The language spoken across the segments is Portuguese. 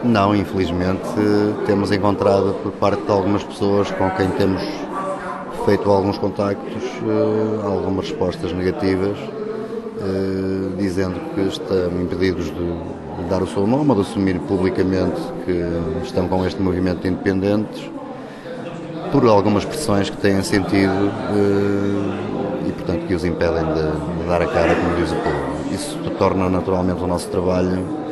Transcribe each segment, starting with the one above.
Não, infelizmente temos encontrado por parte de algumas pessoas com quem temos feito alguns contactos, algumas respostas negativas, dizendo que estão impedidos de dar o seu nome ou de assumir publicamente que estão com este movimento de independentes, por algumas pressões que têm sentido e, portanto, que os impedem de dar a cara, como diz o povo. Isso torna naturalmente o nosso trabalho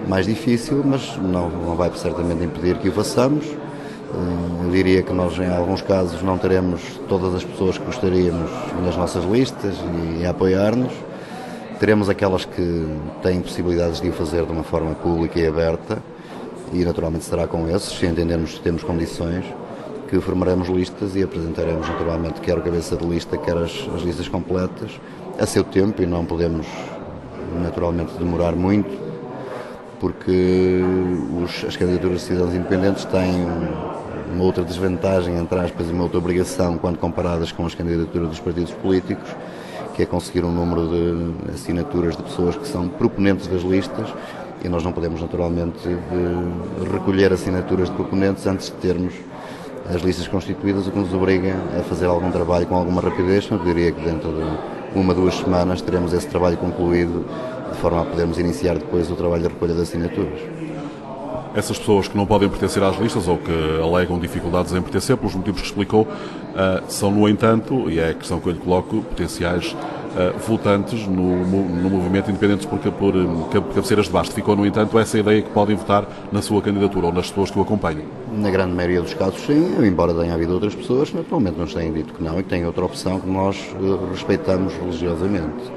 mais difícil, mas não vai certamente impedir que o façamos. Eu diria que nós, em alguns casos, não teremos todas as pessoas que gostaríamos nas nossas listas e a apoiar-nos. Teremos aquelas que têm possibilidades de o fazer de uma forma pública e aberta, e naturalmente será com esses, se entendermos que temos condições, que formaremos listas e apresentaremos naturalmente quer o cabeça de lista, quer as listas completas, a seu tempo, e não podemos naturalmente demorar muito, porque as candidaturas de cidadãos independentes têm uma outra desvantagem, entre aspas, e uma outra obrigação quando comparadas com as candidaturas dos partidos políticos, que é conseguir um número de assinaturas de pessoas que são proponentes das listas, e nós não podemos naturalmente recolher assinaturas de proponentes antes de termos as listas constituídas, o que nos obriga a fazer algum trabalho com alguma rapidez. Eu diria que dentro de 1-2 semanas teremos esse trabalho concluído, de forma a podermos iniciar depois o trabalho de recolha de assinaturas. Essas pessoas que não podem pertencer às listas ou que alegam dificuldades em pertencer, pelos motivos que explicou, são, no entanto, e é a questão que eu lhe coloco, potenciais votantes no movimento independente por cabeceiras de basto. Ficou, no entanto, essa ideia que podem votar na sua candidatura ou nas pessoas que o acompanham? Na grande maioria dos casos, sim, embora tenha havido outras pessoas que naturalmente nos têm dito que não e que têm outra opção que nós respeitamos religiosamente.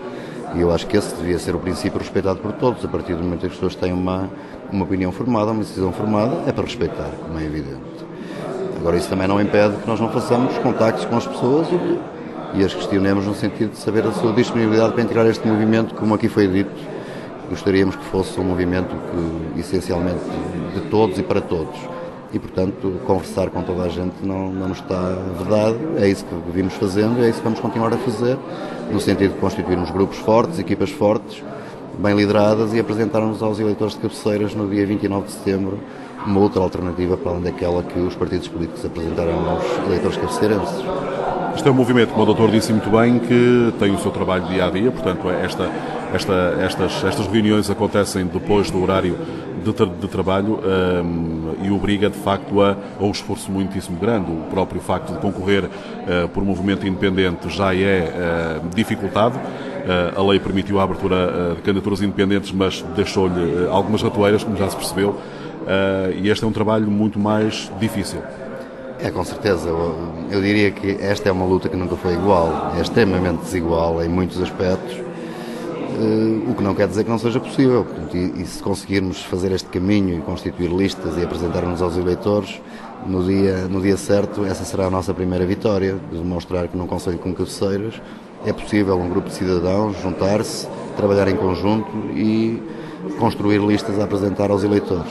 E eu acho que esse devia ser o princípio respeitado por todos. A partir do momento em que as pessoas têm uma opinião formada, uma decisão formada, é para respeitar, como é evidente. Agora, isso também não impede que nós não façamos contactos com as pessoas e as questionemos no sentido de saber a sua disponibilidade para integrar este movimento, como aqui foi dito. Gostaríamos que fosse um movimento que, essencialmente, de todos e para todos. E, portanto, conversar com toda a gente não nos está vedado. É isso que vimos fazendo, é isso que vamos continuar a fazer, no sentido de constituirmos grupos fortes, equipas fortes, bem lideradas, e apresentarmos aos eleitores de cabeceiras no dia 29 de setembro uma outra alternativa para além daquela que os partidos políticos apresentaram aos eleitores cabeceirenses. Este é um movimento, como o doutor disse muito bem, que tem o seu trabalho dia a dia, portanto estas reuniões acontecem depois do horário de trabalho e obriga de facto a um esforço muitíssimo grande. O próprio facto de concorrer por um movimento independente já é dificultado. A lei permitiu a abertura de candidaturas independentes, mas deixou-lhe algumas ratoeiras, como já se percebeu, e este é um trabalho muito mais difícil. É, com certeza. Eu diria que esta é uma luta que nunca foi igual. É extremamente desigual em muitos aspectos, o que não quer dizer que não seja possível. Portanto, e se conseguirmos fazer este caminho e constituir listas e apresentar-nos aos eleitores, no dia certo, essa será a nossa primeira vitória, de demonstrar que num concelho com cabeceiras é possível um grupo de cidadãos juntar-se, trabalhar em conjunto e construir listas a apresentar aos eleitores.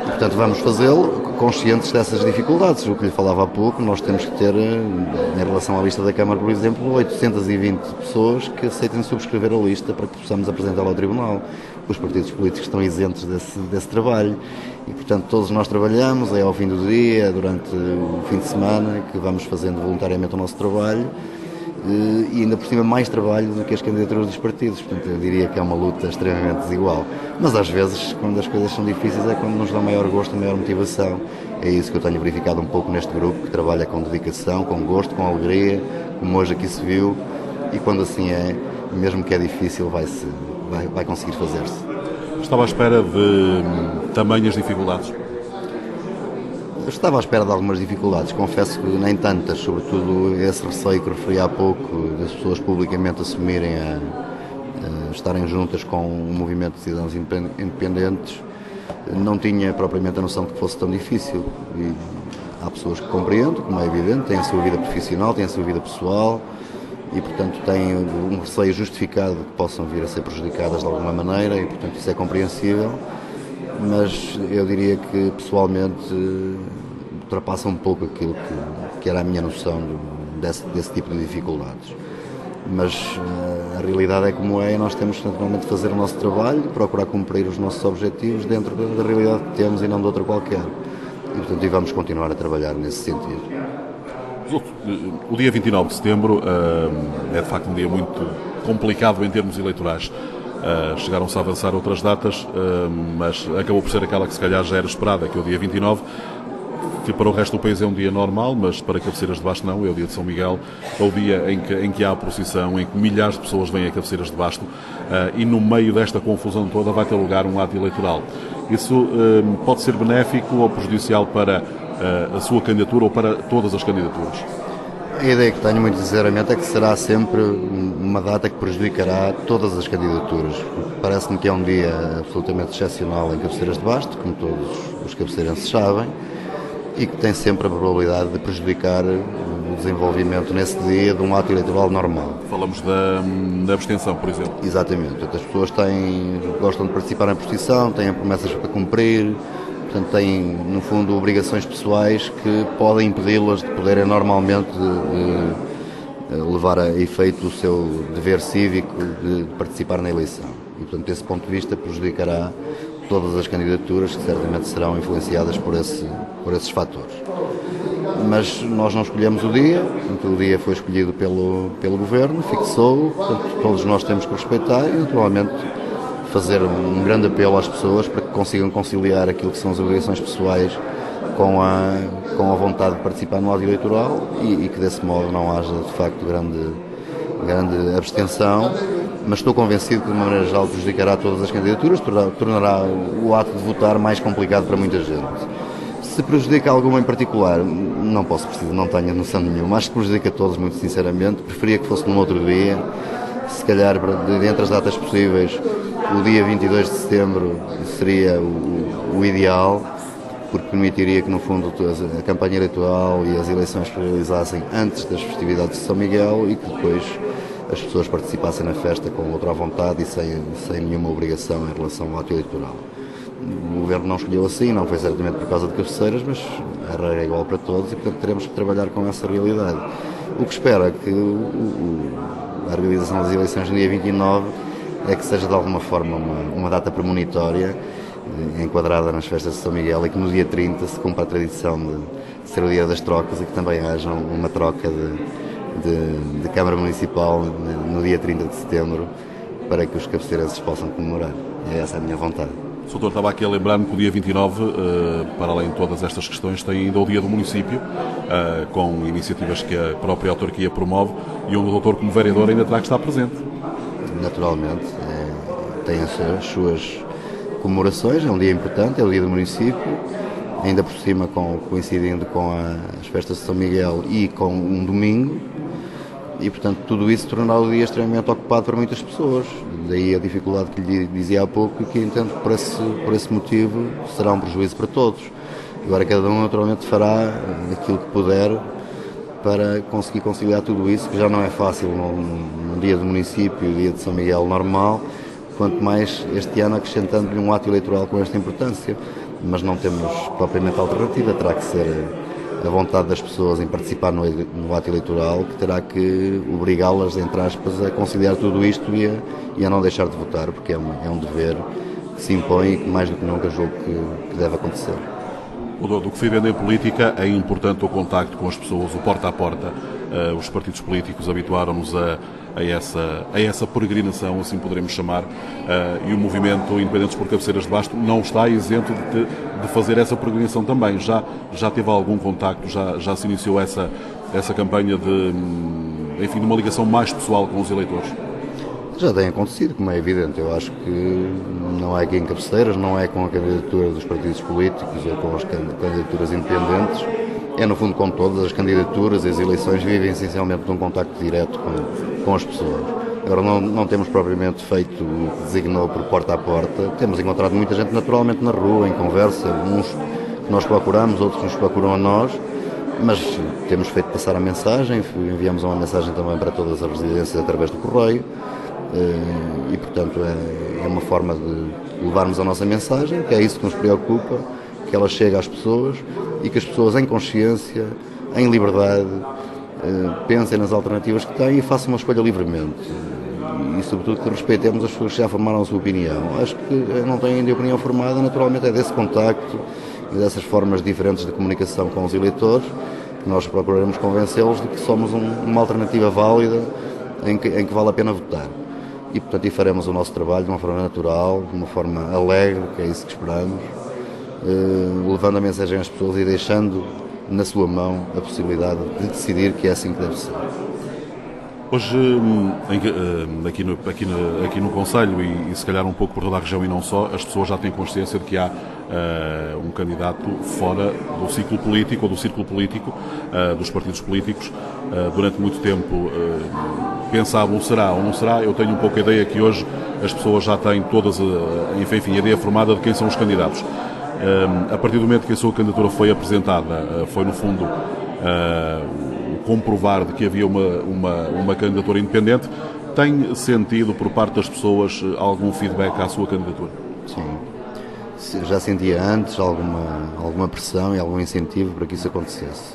E, portanto, vamos fazê-lo conscientes dessas dificuldades. O que lhe falava há pouco, nós temos que ter, em relação à lista da Câmara, por exemplo, 820 pessoas que aceitem subscrever a lista para que possamos apresentá-la ao Tribunal. Os partidos políticos estão isentos desse trabalho e, portanto, todos nós trabalhamos, é ao fim do dia, durante o fim de semana, que vamos fazendo voluntariamente o nosso trabalho. E ainda por cima mais trabalho do que as candidaturas dos partidos. Portanto, eu diria que é uma luta extremamente desigual. Mas às vezes, quando as coisas são difíceis, é quando nos dá maior gosto, maior motivação. É isso que eu tenho verificado um pouco neste grupo, que trabalha com dedicação, com gosto, com alegria, como hoje aqui se viu, e quando assim é, mesmo que é difícil, vai conseguir fazer-se. Estava à espera de tamanhas dificuldades? Eu estava à espera de algumas dificuldades, confesso que nem tantas, sobretudo esse receio que referi há pouco, das pessoas publicamente assumirem a estarem juntas com um movimento de cidadãos independentes. Não tinha propriamente a noção de que fosse tão difícil. E há pessoas que compreendo, como é evidente, têm a sua vida profissional, têm a sua vida pessoal e, portanto, têm um receio justificado de que possam vir a ser prejudicadas de alguma maneira e, portanto, isso é compreensível. Mas eu diria que pessoalmente ultrapassa um pouco aquilo que era a minha noção desse tipo de dificuldades. mas a realidade é como é e nós temos naturalmente de fazer o nosso trabalho, procurar cumprir os nossos objetivos dentro da realidade que temos e não de outra qualquer. E, portanto, vamos continuar a trabalhar nesse sentido. O dia 29 de setembro é de facto um dia muito complicado em termos eleitorais. Chegaram-se a avançar outras datas, mas acabou por ser aquela que se calhar já era esperada, que é o dia 29, que para o resto do país é um dia normal, mas para Cabeceiras de Basto não, é o dia de São Miguel, é o dia em que há a procissão, em que milhares de pessoas vêm a Cabeceiras de Basto, e no meio desta confusão toda vai ter lugar um ato eleitoral. Isso pode ser benéfico ou prejudicial para a sua candidatura ou para todas as candidaturas? A ideia que tenho, muito sinceramente, é que será sempre uma data que prejudicará todas as candidaturas. Parece-me que é um dia absolutamente excepcional em Cabeceiras de Basto, como todos os cabeceirenses sabem, e que tem sempre a probabilidade de prejudicar o desenvolvimento nesse dia de um ato eleitoral normal. Falamos da abstenção, por exemplo. Exatamente. As pessoas gostam de participar na procissão, têm promessas para cumprir, portanto têm, no fundo, obrigações pessoais que podem impedi-las de poderem normalmente levar a efeito o seu dever cívico de participar na eleição. E, portanto, desse ponto de vista, prejudicará todas as candidaturas que certamente serão influenciadas por esses fatores. Mas nós não escolhemos o dia, portanto, o dia foi escolhido pelo Governo, fixou, portanto, todos nós temos que respeitar e, naturalmente, fazer um grande apelo às pessoas para que consigam conciliar aquilo que são as obrigações pessoais com a vontade de participar no ato eleitoral e que desse modo não haja de facto grande abstenção, mas estou convencido que de uma maneira geral prejudicará todas as candidaturas, tornará o ato de votar mais complicado para muita gente. Se prejudica alguma em particular, não posso precisar, não tenho noção nenhuma, acho que prejudica a todos muito sinceramente, preferia que fosse num outro dia, se calhar entre as datas possíveis o dia 22 de setembro seria o ideal, porque permitiria que, no fundo, a campanha eleitoral e as eleições se realizassem antes das festividades de São Miguel e que depois as pessoas participassem na festa com outra vontade e sem nenhuma obrigação em relação ao ato eleitoral. O Governo não escolheu assim, não foi certamente por causa de Cabeceiras, mas a regra é igual para todos e, portanto, teremos que trabalhar com essa realidade. O que espero é que a realização das eleições no dia 29 é que seja de alguma forma uma data premonitória, enquadrada nas festas de São Miguel, e que no dia 30 se cumpra a tradição de ser o dia das trocas e que também haja uma troca de Câmara Municipal no dia 30 de setembro para que os cabeceirenses possam comemorar. E essa é a minha vontade. O doutor estava aqui a lembrar-me que o dia 29, para além de todas estas questões, tem ainda o Dia do Município, com iniciativas que a própria autarquia promove e onde o doutor, como vereador, ainda terá que estar presente. Naturalmente, tem as suas comemorações, é um dia importante, é o Dia do Município, ainda por cima coincidindo com as festas de São Miguel e com um domingo, e portanto tudo isso tornará o dia extremamente ocupado para muitas pessoas. Daí a dificuldade que lhe dizia há pouco e que entendo que por esse motivo será um prejuízo para todos. Agora cada um naturalmente fará aquilo que puder para conseguir conciliar tudo isso, que já não é fácil num dia do município e dia de São Miguel normal, quanto mais este ano acrescentando-lhe um ato eleitoral com esta importância. Mas não temos propriamente alternativa, terá que ser a vontade das pessoas em participar no ato eleitoral que terá que obrigá-las, entre aspas, a conciliar tudo isto e a não deixar de votar, porque é um dever que se impõe e que mais do que nunca julgo que deve acontecer. Do que se vende em política, é importante o contacto com as pessoas, o porta a porta. Os partidos políticos habituaram-nos a essa peregrinação, assim poderemos chamar, e o movimento Independentes por Cabeceiras de Basto não está isento de fazer essa peregrinação também. Já teve algum contacto, já se iniciou essa campanha de uma ligação mais pessoal com os eleitores? Já tem acontecido, como é evidente. Eu acho que não é aqui em Cabeceiras, não é com a candidatura dos partidos políticos ou com as candidaturas independentes. É, no fundo, com todas as candidaturas e as eleições vivem essencialmente num contacto direto com as pessoas. Agora, não temos propriamente feito o que designou por porta a porta. Temos encontrado muita gente naturalmente na rua, em conversa, uns que nós procuramos, outros que nos procuram a nós, mas temos feito passar a mensagem, enviamos uma mensagem também para todas as residências através do correio e, portanto, é uma forma de levarmos a nossa mensagem, que é isso que nos preocupa, que ela chegue às pessoas e que as pessoas, em consciência, em liberdade, pensem nas alternativas que têm e façam uma escolha livremente. E, sobretudo, que respeitemos as pessoas que já formaram a sua opinião. Acho que não têm ainda opinião formada, naturalmente é desse contacto e dessas formas diferentes de comunicação com os eleitores que nós procuraremos convencê-los de que somos uma alternativa válida em que vale a pena votar. E, portanto, faremos o nosso trabalho de uma forma natural, de uma forma alegre, que é isso que esperamos, levando a mensagem às pessoas e deixando na sua mão a possibilidade de decidir que é assim que deve ser. Hoje, aqui no Conselho e se calhar um pouco por toda a região e não só, as pessoas já têm consciência de que há um candidato fora do ciclo político ou do círculo político, dos partidos políticos. Durante muito tempo pensavam será ou não será. Eu tenho um pouco a ideia que hoje as pessoas já têm todas a ideia formada de quem são os candidatos. A partir do momento que a sua candidatura foi apresentada, foi no fundo comprovar de que havia uma candidatura independente. Tem sentido por parte das pessoas algum feedback à sua candidatura? Sim. Já sentia antes alguma pressão e algum incentivo para que isso acontecesse.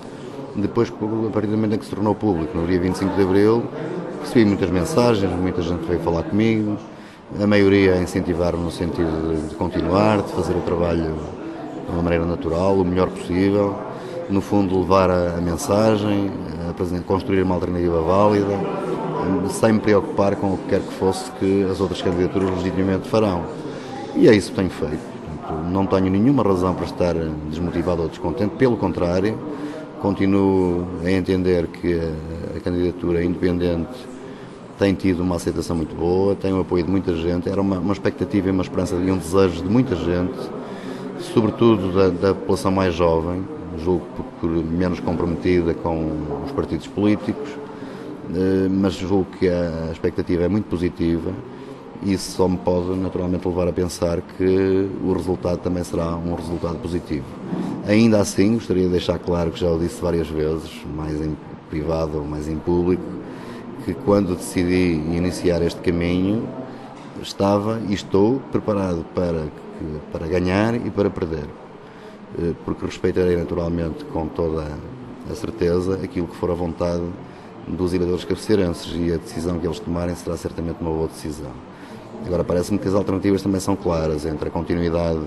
Depois, a partir do momento em que se tornou público, no dia 25 de Abril, recebi muitas mensagens, muita gente veio falar comigo, a maioria a incentivar-me no sentido de continuar, de fazer o trabalho de uma maneira natural, o melhor possível, no fundo levar a mensagem, construir uma alternativa válida, sem me preocupar com o que quer que fosse que as outras candidaturas legitimamente farão. E é isso que tenho feito. Portanto, não tenho nenhuma razão para estar desmotivado ou descontente, pelo contrário, continuo a entender que a candidatura independente tem tido uma aceitação muito boa, tem o apoio de muita gente, era uma expectativa e uma esperança e um desejo de muita gente, sobretudo da população mais jovem, julgo por menos comprometida com os partidos políticos, mas julgo que a expectativa é muito positiva e isso só me pode naturalmente levar a pensar que o resultado também será um resultado positivo. Ainda assim, gostaria de deixar claro, que já o disse várias vezes, mais em privado ou mais em público, que quando decidi iniciar este caminho estava e estou preparado para ganhar e para perder, porque respeitarei naturalmente com toda a certeza aquilo que for a vontade dos eleitores cabeceirenses e a decisão que eles tomarem será certamente uma boa decisão. Agora, parece-me que as alternativas também são claras entre a continuidade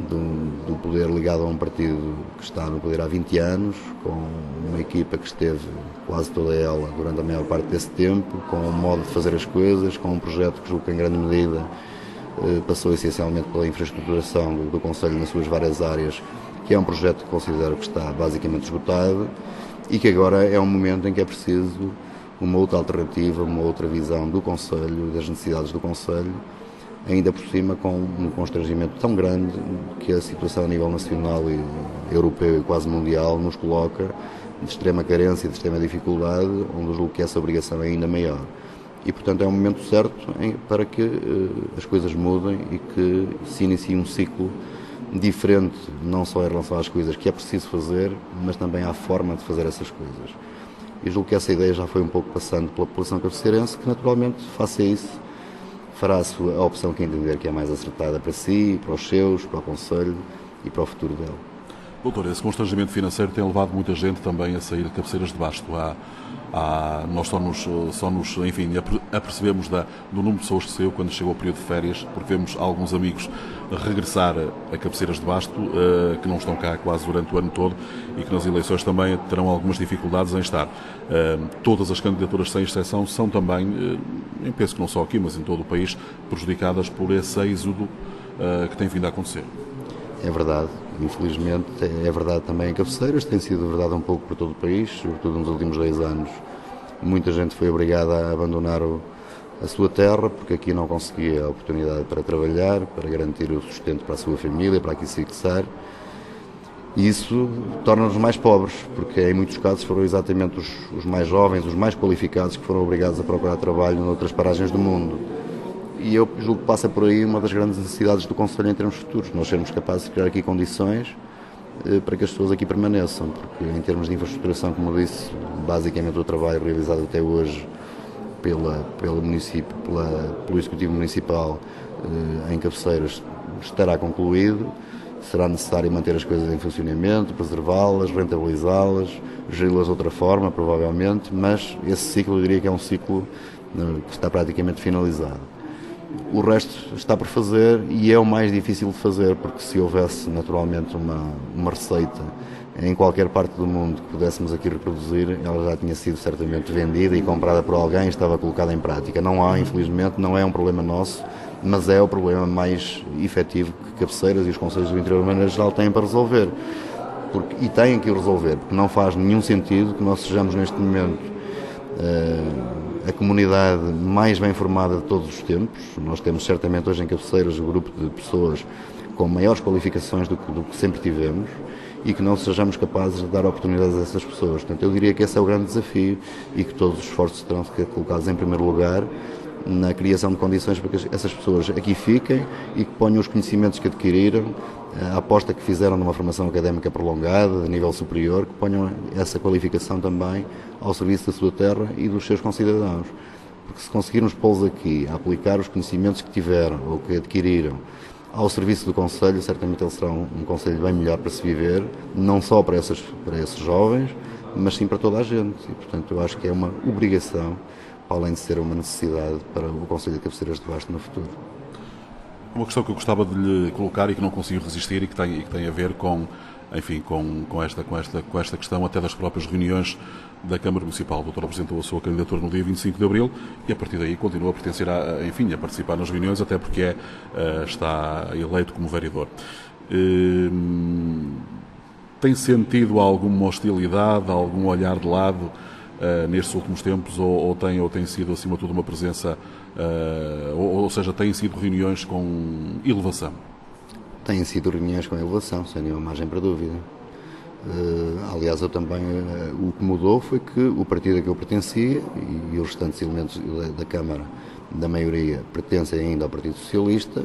do poder ligado a um partido que está no poder há 20 anos, com uma equipa que esteve quase toda ela durante a maior parte desse tempo, com um modo de fazer as coisas, com um projeto que julgo que em grande medida passou essencialmente pela infraestruturação do Conselho nas suas várias áreas, que é um projeto que considero que está basicamente esgotado e que agora é um momento em que é preciso uma outra alternativa, uma outra visão do Conselho, das necessidades do Conselho, ainda por cima com um constrangimento tão grande que a situação a nível nacional e europeu e quase mundial nos coloca de extrema carência, de extrema dificuldade, onde eu julgo que essa obrigação é ainda maior. E, portanto, é um momento certo para que as coisas mudem e que se inicie um ciclo diferente, não só em relação às coisas que é preciso fazer, mas também à forma de fazer essas coisas. E julgo que essa ideia já foi um pouco passando pela população cabeceirense, que naturalmente, face a isso, fará a opção que entender que é mais acertada para si, para os seus, para o Conselho e para o futuro dele. Doutor, esse constrangimento financeiro tem levado muita gente também a sair de cabeceiras de basto. Nós só nos apercebemos do número de pessoas que saiu quando chegou o período de férias, porque vemos alguns amigos regressar a cabeceiras de basto, que não estão cá quase durante o ano todo e que nas eleições também terão algumas dificuldades em estar. Todas as candidaturas, sem exceção, são também, eu penso que não só aqui, mas em todo o país, prejudicadas por esse êxodo que tem vindo a acontecer. É verdade, infelizmente é verdade também em Cabeceiras, tem sido verdade um pouco por todo o país, sobretudo nos últimos 10 anos. Muita gente foi obrigada a abandonar a sua terra porque aqui não conseguia a oportunidade para trabalhar, para garantir o sustento para a sua família, para aqui se fixar. E isso torna-nos mais pobres, porque em muitos casos foram exatamente os mais jovens, os mais qualificados que foram obrigados a procurar trabalho noutras paragens do mundo. E eu julgo que passa por aí uma das grandes necessidades do Conselho em termos futuros, nós sermos capazes de criar aqui condições para que as pessoas aqui permaneçam, porque em termos de infraestruturação, como eu disse, basicamente o trabalho realizado até hoje pelo município, pelo Executivo Municipal em Cabeceiras estará concluído será necessário manter as coisas em funcionamento, preservá-las, rentabilizá-las, geri-las de outra forma, provavelmente, mas esse ciclo eu diria que é um ciclo que está praticamente finalizado. O resto está por fazer e é o mais difícil de fazer, porque se houvesse naturalmente uma receita em qualquer parte do mundo que pudéssemos aqui reproduzir, ela já tinha sido certamente vendida e comprada por alguém e estava colocada em prática. Não há, infelizmente, não é um problema nosso, mas é o problema mais efetivo que Cabeceiras e os Conselhos do Interior de maneira geral têm para resolver. E têm que o resolver, porque não faz nenhum sentido que nós sejamos neste momento a comunidade mais bem formada de todos os tempos. Nós temos certamente hoje em Cabeceiras um grupo de pessoas com maiores qualificações do que sempre tivemos e que não sejamos capazes de dar oportunidades a essas pessoas. Portanto, eu diria que esse é o grande desafio e que todos os esforços terão de ser colocados em primeiro lugar na criação de condições para que essas pessoas aqui fiquem e que ponham os conhecimentos que adquiriram, a aposta que fizeram numa formação académica prolongada, de nível superior, que ponham essa qualificação também ao serviço da sua terra e dos seus concidadãos. Porque se conseguirmos pô-los aqui a aplicar os conhecimentos que tiveram ou que adquiriram ao serviço do Conselho, certamente ele será um Conselho bem melhor para se viver, não só para esses jovens, mas sim para toda a gente. E, portanto, eu acho que é uma obrigação, além de ser uma necessidade para o Conselho de Cabeceiras de Basto no futuro. Uma questão que eu gostava de lhe colocar e que não consigo resistir e que tem a ver com, enfim, com esta questão até das próprias reuniões da Câmara Municipal. O doutor apresentou a sua candidatura no dia 25 de Abril e a partir daí continua a pertencer a participar nas reuniões, até porque está eleito como vereador. Tem sentido alguma hostilidade, algum olhar de lado nestes últimos tempos ou tem sido acima de tudo uma presença, ou seja, têm sido reuniões com elevação? Têm sido reuniões com elevação, sem nenhuma margem para dúvida. Aliás, eu também, o que mudou foi que o partido a que eu pertencia e os restantes elementos da Câmara, da maioria, pertencem ainda ao Partido Socialista,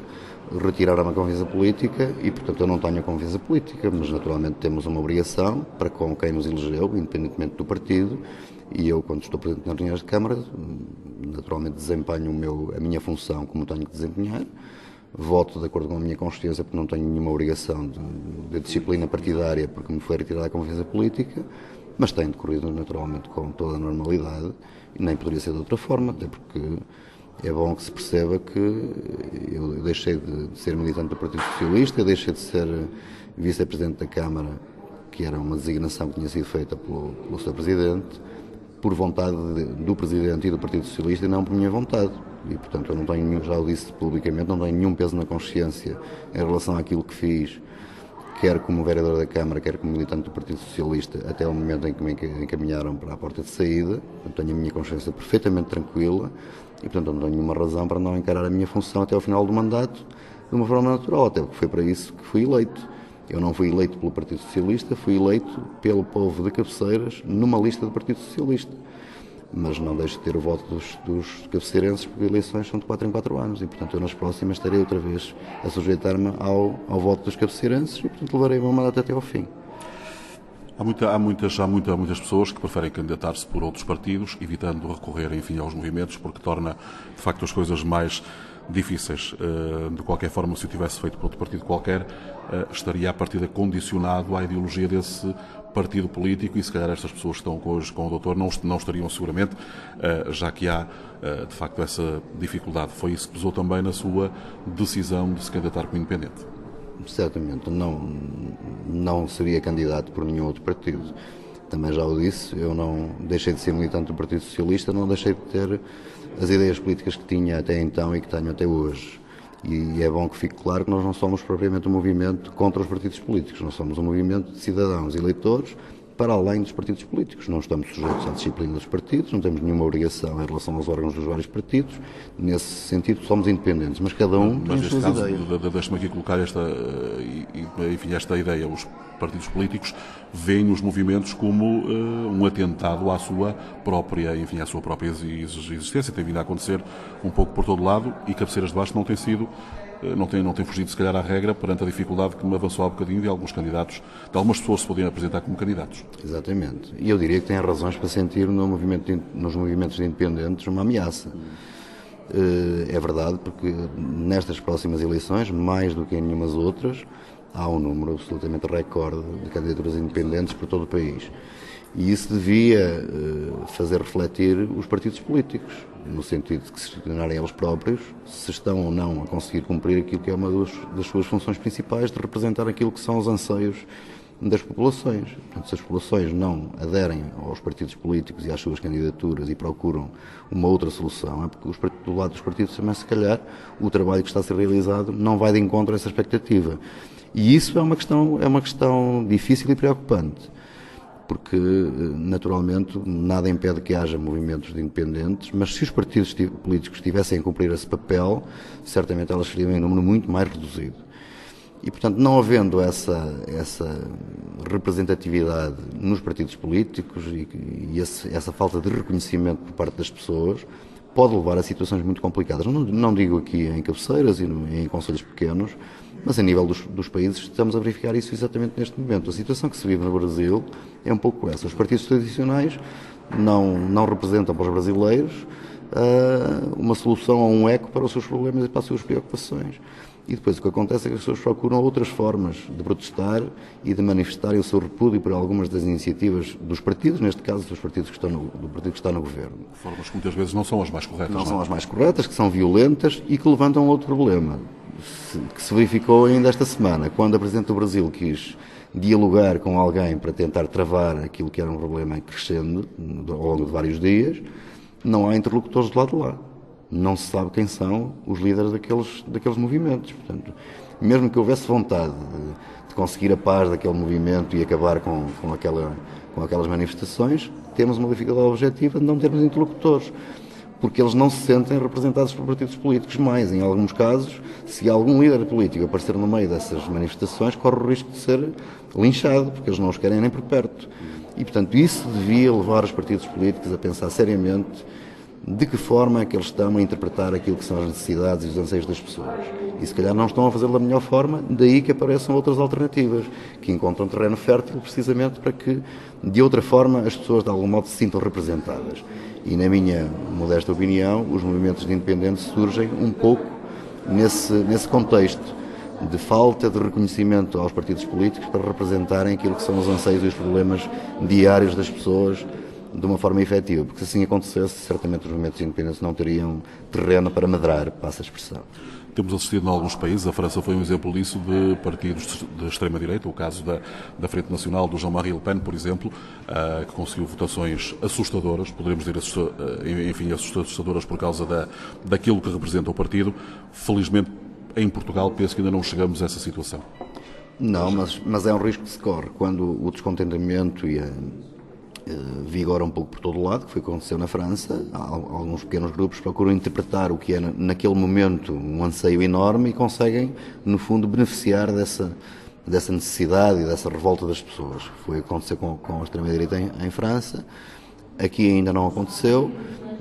retiraram a confiança política e, portanto, eu não tenho a confiança política, mas naturalmente temos uma obrigação para com quem nos elegeu, independentemente do partido, e eu, quando estou presente nas reuniões de Câmara, naturalmente desempenho a minha função como tenho que desempenhar, voto de acordo com a minha consciência, porque não tenho nenhuma obrigação de disciplina partidária, porque me foi retirada a confiança política, mas tem decorrido naturalmente com toda a normalidade, e nem poderia ser de outra forma, até porque é bom que se perceba que eu deixei de ser militante do Partido Socialista, eu deixei de ser vice-presidente da Câmara, que era uma designação que tinha sido feita pelo Sr. Presidente, por vontade do Presidente e do Partido Socialista e não por minha vontade. E, portanto, eu não tenho, já o disse publicamente, não tenho nenhum peso na consciência em relação àquilo que fiz, quer como vereador da Câmara, quer como militante do Partido Socialista, até o momento em que me encaminharam para a porta de saída. Portanto, tenho a minha consciência perfeitamente tranquila e, portanto, não tenho nenhuma razão para não encarar a minha função até ao final do mandato de uma forma natural, até porque foi para isso que fui eleito. Eu não fui eleito pelo Partido Socialista, fui eleito pelo povo de Cabeceiras numa lista do Partido Socialista. Mas não deixo de ter o voto dos cabeceirenses, porque eleições são de 4 em 4 anos e, portanto, eu nas próximas estarei outra vez a sujeitar-me ao voto dos cabeceirenses e, portanto, levarei o meu mandato até ao fim. Há muitas pessoas que preferem candidatar-se por outros partidos, evitando recorrer, enfim, aos movimentos, porque torna, de facto, as coisas mais difíceis. De qualquer forma, se o tivesse feito por outro partido qualquer, estaria à partida condicionado à ideologia desse partido político e se calhar estas pessoas que estão hoje com o doutor não estariam seguramente, já que há de facto essa dificuldade. Foi isso que pesou também na sua decisão de se candidatar como independente? Certamente, não seria candidato por nenhum outro partido. Também já o disse, eu não deixei de ser militante do Partido Socialista, não deixei de ter as ideias políticas que tinha até então e que tenho até hoje. E é bom que fique claro que nós não somos propriamente um movimento contra os partidos políticos, nós somos um movimento de cidadãos eleitores para além dos partidos políticos. Não estamos sujeitos à disciplina dos partidos, não temos nenhuma obrigação em relação aos órgãos dos vários partidos. Nesse sentido, somos independentes, mas cada um tem as suas ideias. Deixe-me aqui colocar esta ideia. Os partidos políticos veem os movimentos como um atentado à sua própria existência. Tem vindo a acontecer um pouco por todo lado e Cabeceiras de Basto não tem fugido, se calhar, à regra perante a dificuldade que me avançou há bocadinho de alguns candidatos, de algumas pessoas se podiam apresentar como candidatos. Exatamente. E eu diria que tem razões para sentir nos movimentos de independentes uma ameaça. É verdade, porque nestas próximas eleições, mais do que em nenhumas outras, há um número absolutamente recorde de candidaturas independentes por todo o país. E isso devia fazer refletir os partidos políticos, no sentido de que se questionarem eles próprios se estão ou não a conseguir cumprir aquilo que é uma das suas funções principais, de representar aquilo que são os anseios das populações. Portanto, se as populações não aderem aos partidos políticos e às suas candidaturas e procuram uma outra solução, é porque do lado dos partidos também, se calhar, o trabalho que está a ser realizado não vai de encontro a essa expectativa. E isso é uma questão difícil e preocupante, porque, naturalmente, nada impede que haja movimentos de independentes, mas se os partidos políticos tivessem a cumprir esse papel, certamente elas seriam em número muito mais reduzido. E, portanto, não havendo essa representatividade nos partidos políticos e essa falta de reconhecimento por parte das pessoas, pode levar a situações muito complicadas. Não digo aqui em cabeceiras e em concelhos pequenos, mas a nível dos países estamos a verificar isso exatamente neste momento. A situação que se vive no Brasil é um pouco essa. Os partidos tradicionais não representam para os brasileiros uma solução ou um eco para os seus problemas e para as suas preocupações. E depois o que acontece é que as pessoas procuram outras formas de protestar e de manifestarem o seu repúdio por algumas das iniciativas dos partidos, neste caso dos partidos do partido que está no governo. Formas que muitas vezes não são as mais corretas. Não são as mais corretas, que são violentas e que levantam outro problema, que se verificou ainda esta semana, quando a Presidente do Brasil quis dialogar com alguém para tentar travar aquilo que era um problema crescendo ao longo de vários dias. Não há interlocutores do lado de lá. Não se sabe quem são os líderes daqueles movimentos. Portanto, mesmo que houvesse vontade de conseguir a paz daquele movimento e acabar com aquelas manifestações, temos uma dificuldade objetiva de não termos interlocutores, porque eles não se sentem representados por partidos políticos. Mais, em alguns casos, se algum líder político aparecer no meio dessas manifestações, corre o risco de ser linchado, porque eles não os querem nem por perto. E, portanto, isso devia levar os partidos políticos a pensar seriamente de que forma é que eles estão a interpretar aquilo que são as necessidades e os anseios das pessoas. E se calhar não estão a fazê-lo da melhor forma, daí que apareçam outras alternativas, que encontram terreno fértil precisamente para que, de outra forma, as pessoas de algum modo se sintam representadas. E, na minha modesta opinião, os movimentos de independentes surgem um pouco nesse contexto de falta de reconhecimento aos partidos políticos para representarem aquilo que são os anseios e os problemas diários das pessoas de uma forma efetiva, porque se assim acontecesse, certamente os movimentos independentes não teriam terreno para medrar, passa a expressão. Temos assistido em alguns países, a França foi um exemplo disso, de partidos de extrema-direita, o caso da Frente Nacional do Jean-Marie Le Pen, por exemplo, que conseguiu votações assustadoras, poderíamos dizer, enfim, assustadoras por causa daquilo que representa o partido. Felizmente, em Portugal, penso que ainda não chegamos a essa situação. Não, mas é um risco que se corre quando o descontentamento vigora um pouco por todo o lado, que foi o que aconteceu na França. Alguns pequenos grupos procuram interpretar o que é naquele momento um anseio enorme e conseguem, no fundo, beneficiar dessa necessidade e dessa revolta das pessoas. Foi o que aconteceu com a extrema-direita em França. Aqui ainda não aconteceu,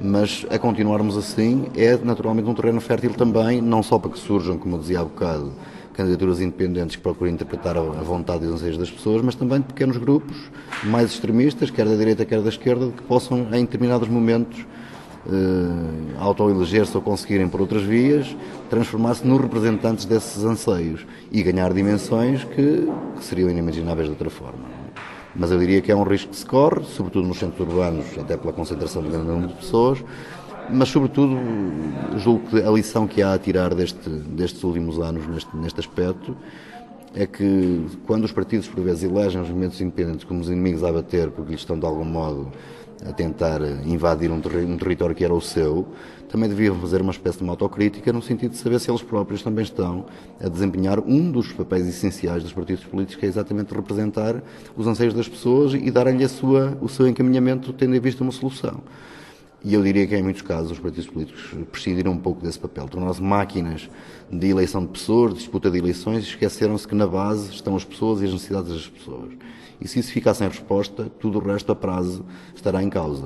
mas a continuarmos assim é naturalmente um terreno fértil também, não só para que surjam, como eu dizia há bocado, candidaturas independentes que procurem interpretar a vontade e os anseios das pessoas, mas também de pequenos grupos mais extremistas, quer da direita, quer da esquerda, que possam, em determinados momentos, autoeleger-se ou conseguirem, por outras vias, transformar-se nos representantes desses anseios e ganhar dimensões que seriam inimagináveis de outra forma. Mas eu diria que é um risco que se corre, sobretudo nos centros urbanos, até pela concentração de grande número de pessoas, mas, sobretudo, julgo que a lição que há a tirar destes últimos anos neste aspecto é que, quando os partidos, por vezes, elegem os movimentos independentes como os inimigos a bater, porque lhes estão, de algum modo, a tentar invadir um território que era o seu, também deviam fazer uma espécie de uma autocrítica no sentido de saber se eles próprios também estão a desempenhar um dos papéis essenciais dos partidos políticos, que é exatamente representar os anseios das pessoas e darem-lhe o seu encaminhamento, tendo em vista uma solução. E eu diria que, em muitos casos, os partidos políticos prescindiram um pouco desse papel. Tornaram-se máquinas de eleição de pessoas, de disputa de eleições, e esqueceram-se que na base estão as pessoas e as necessidades das pessoas. E se isso ficar sem resposta, tudo o resto a prazo estará em causa.